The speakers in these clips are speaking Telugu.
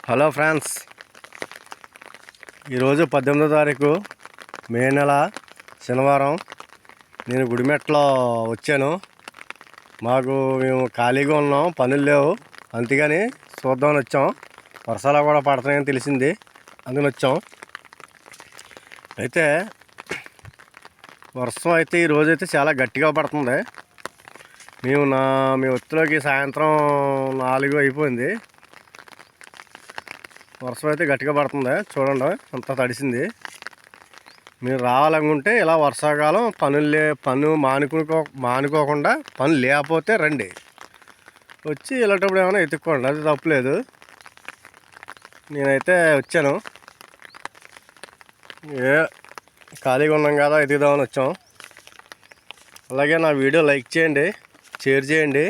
హలో ఫ్రెండ్స్, ఈరోజు 18వ తారీఖు మే నెల శనివారం. నేను గుడిమెట్లో వచ్చాను. మేము ఖాళీగా ఉన్నాం, పనులు లేవు, అందుకని చూద్దామని వచ్చాం. వర్షాలు కూడా పడుతున్నాయని తెలిసింది, అందుకని వచ్చాం. అయితే వర్షం అయితే ఈరోజైతే చాలా గట్టిగా పడుతుంది. మీ ఒత్తిలోకి సాయంత్రం 4 అయిపోయింది. వర్షం అయితే గట్టిగా పడుతుంది, చూడండి అంతా తడిసింది. మీరు రావాలనుకుంటే ఇలా వర్షాకాలం పనులు మానుకోకుండా పనులు లేకపోతే రండి, వచ్చి ఇలాంటప్పుడు ఏమైనా ఎత్తుక్కోండి, అది తప్పులేదు. నేనైతే వచ్చాను, ఖాళీగా ఉన్నాం కదా ఎదుగుదామని వచ్చాం. అలాగే నా వీడియో లైక్ చేయండి, షేర్ చేయండి,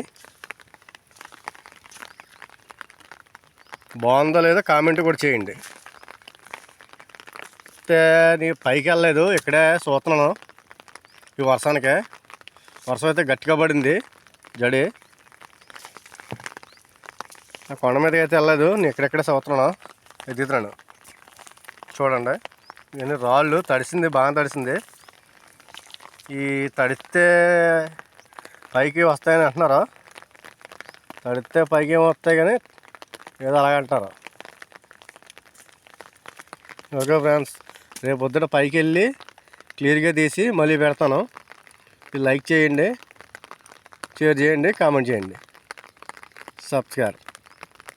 బాగుందో లేదో కామెంట్ కూడా చేయండి. అయితే నేను పైకి వెళ్ళలేదు, ఇక్కడే చూస్తున్నాను. ఈ వర్షానికి వర్షం అయితే గట్టిగా పడింది, జడి. ఆ కొండ మీదకి అయితే వెళ్ళలేదు, నేను ఇక్కడెక్కడే చూస్తున్నాను, ఎదుగుతున్నాను. చూడండి, ఇవన్నీ రాళ్ళు తడిసింది, బాగా తడిసింది. ఈ తడిస్తే పైకి వస్తాయని అంటున్నారు. తడిస్తే పైకి ఏమో వస్తాయి, కానీ ఏదో అలాగంటారు. ఓకే ఫ్రెండ్స్, రేపు పొద్దున పైకి వెళ్ళి క్లియర్గా తీసి మళ్ళీ పెడతాను. లైక్ చేయండి, షేర్ చేయండి, కామెంట్ చేయండి, సబ్స్క్రైబ్.